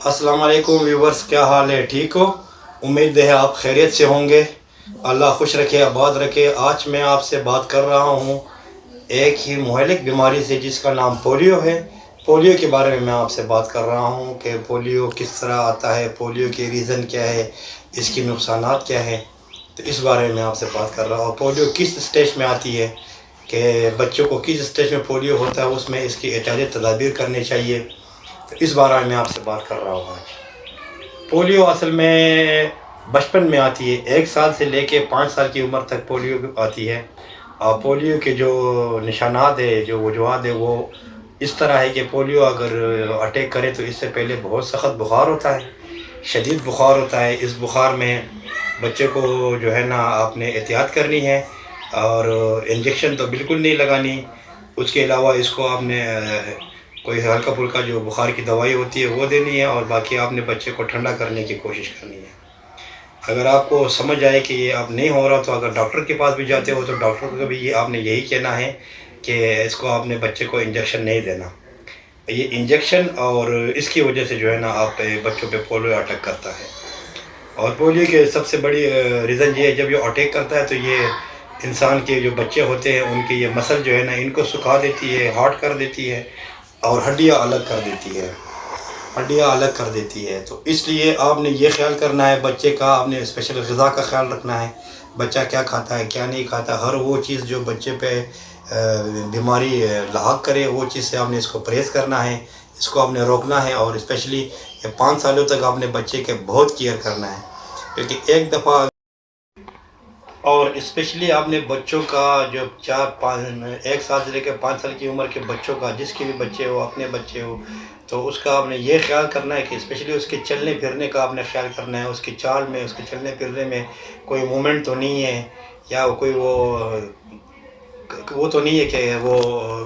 अस्सलाम वालेकुम व्यूवर्स, क्या हाल है? ठीक हो? उम्मीद है आप खैरियत से होंगे। अल्लाह खुश रखे, आबाद रखे। आज मैं आपसे बात कर रहा हूँ एक ही मुहलिक बीमारी से जिसका नाम पोलियो है। पोलियो के बारे में मैं आपसे बात कर रहा हूँ कि पोलियो किस तरह आता है, पोलियो के रीज़न क्या है, इसकी नुकसानात क्या है। तो इस बारे में मैं आपसे बात कर रहा हूँ। पोलियो किस स्टेज में आती है, कि बच्चों को किस स्टेज में पोलियो होता है, उसमें इसकी एहतियाती तदाबीर करनी चाहिए। तो इस बारे में मैं आपसे बात कर रहा हूँ आज। पोलियो असल में बचपन में आती है, 1 साल से लेके 5 साल की उम्र तक पोलियो आती है। और पोलियो के जो निशानात है, जो वजूहात है, वो इस तरह है कि पोलियो अगर अटैक करे तो इससे पहले बहुत सख्त बुखार होता है, शदीद बुखार होता है। इस बुखार में बच्चे को जो है ना आपने एहतियात करनी है और इंजेक्शन तो बिल्कुल नहीं लगानी। उसके अलावा इसको आपने कोई हल्का फुल्का जो बुखार की दवाई होती है वो देनी है, और बाकी आपने बच्चे को ठंडा करने की कोशिश करनी है। अगर आपको समझ आए कि ये अब नहीं हो रहा तो अगर डॉक्टर के पास भी जाते हो तो डॉक्टर को भी ये आपने यही कहना है कि इसको आपने बच्चे को इंजेक्शन नहीं देना। ये इंजेक्शन और इसकी वजह से जो है ना आप बच्चों पे पोलियो अटैक करता है। और पोलियो के सबसे बड़ी रीज़न ये है, जब ये अटैक करता है तो ये इंसान के जो बच्चे होते हैं उनके ये मसल जो है ना इनको सुखा देती है, हार्ड कर देती है और हड्डियाँ अलग कर देती है, हड्डियाँ अलग कर देती है। तो इसलिए आपने ये ख्याल करना है बच्चे का, आपने स्पेशल ग़िज़ा का ख्याल रखना है, बच्चा क्या खाता है क्या नहीं खाता। हर वो चीज़ जो बच्चे पे बीमारी लाहक करे वो चीज़ से आपने इसको परहेज़ करना है, इसको आपने रोकना है। और स्पेशली 5 सालों तक आपने बच्चे के बहुत केयर करना है, क्योंकि एक दफ़ा और स्पेशली आपने बच्चों का जो 1 साल से लेकर 5 साल की उम्र के बच्चों का, जिसके भी बच्चे हो, अपने बच्चे हो, तो उसका आपने ये ख्याल करना है कि स्पेशली उसके चलने फिरने का आपने ख्याल करना है। उसकी चाल में, उसके चलने फिरने में कोई मूवमेंट तो नहीं है, या कोई वो तो नहीं है कि वो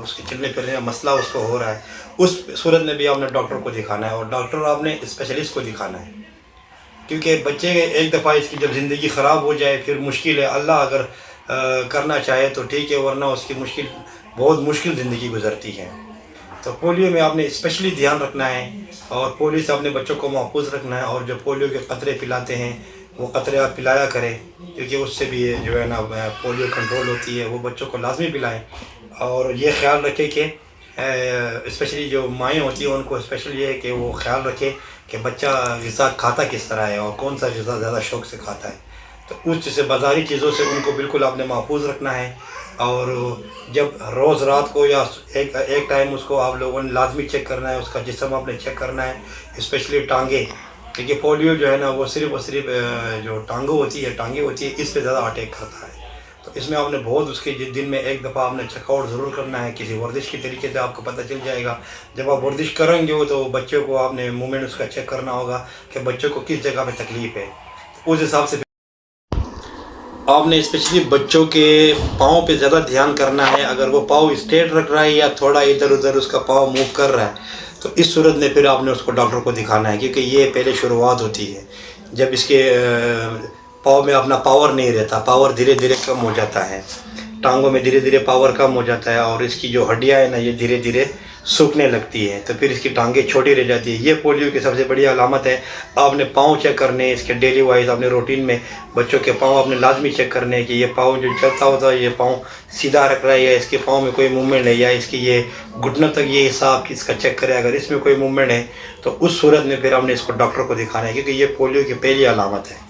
उसके चलने फिरने में मसला उसको हो रहा है। उस सूरत में भी आपने डॉक्टर को दिखाना है, और डॉक्टर आपने स्पेशलिस्ट को दिखाना है। क्योंकि बच्चे एक दफ़ा इसकी जब ज़िंदगी ख़राब हो जाए फिर मुश्किल है। अल्लाह अगर करना चाहे तो ठीक है, वरना उसकी बहुत मुश्किल ज़िंदगी गुज़रती है। तो पोलियो में आपने स्पेशली ध्यान रखना है, और पोलियो से अपने बच्चों को महफूज रखना है। और जो पोलियो के क़तरे पिलाते हैं वो क़तरे आप पिलाया करें, क्योंकि उससे भी जो है ना पोलियो कंट्रोल होती है। वो बच्चों को लाजमी पिलाएँ, और ये ख्याल रखें कि स्पेशली जो माएँ होती हैं उनको स्पेशली ये है कि वो ख्याल रखें कि बच्चा ग़िज़ा खाता किस तरह है और कौन सा ग़िज़ा ज़्यादा शौक़ से खाता है। तो उस जैसे बाज़ारी चीज़ों से उनको बिल्कुल आपने महफूज रखना है। और जब रोज़ रात को या एक टाइम उसको आप लोगों ने लाजमी चेक करना है, उसका जिस्म आपने चेक करना है, स्पेशली टांगे। क्योंकि पोलियो जो है ना वो सिर्फ़ और सिर्फ जो टांगें होती है इस पर ज़्यादा अटैक करता है। तो इसमें आपने बहुत उसके दिन में एक दफ़ा आपने चेकआउट ज़रूर करना है, किसी वर्जिश के तरीके से आपको पता चल जाएगा। जब आप वर्जिश करेंगे हो तो बच्चे को आपने मूवमेंट उसका चेक करना होगा कि बच्चों को किस जगह पे तकलीफ़ है। उस हिसाब से आपने स्पेशली बच्चों के पाँव पे ज़्यादा ध्यान करना है। अगर वो पाँव स्ट्रेट रख रहा है या थोड़ा इधर उधर उसका पाँव मूव कर रहा है, तो इस सूरत में फिर आपने उसको डॉक्टर को दिखाना है, क्योंकि ये पहले शुरुआत होती है जब इसके पाँव में अपना पावर नहीं रहता। पावर धीरे धीरे कम हो जाता है, टांगों में धीरे धीरे पावर कम हो जाता है, और इसकी जो हड्डियाँ है ना ये धीरे धीरे सूखने लगती है, तो फिर इसकी टांगें छोटी रह जाती है। ये पोलियो की सबसे बड़ी अलामत है। आपने पाँव चेक करने इसके डेली वाइज, अपने रूटीन में बच्चों के पाँव आपने लाजमी चेक करने कि ये पाँव जो चलता होता है ये पाँव सीधा रख रहा है, या इसके पाँव में कोई मूवमेंट है, या इसकी ये घुटनों तक ये हिसाब इसका चेक करें। अगर इसमें कोई मूवमेंट है तो उस सूरत में फिर हमने इसको डॉक्टर को दिखाना है, क्योंकि ये पोलियो की पहली अलामत है।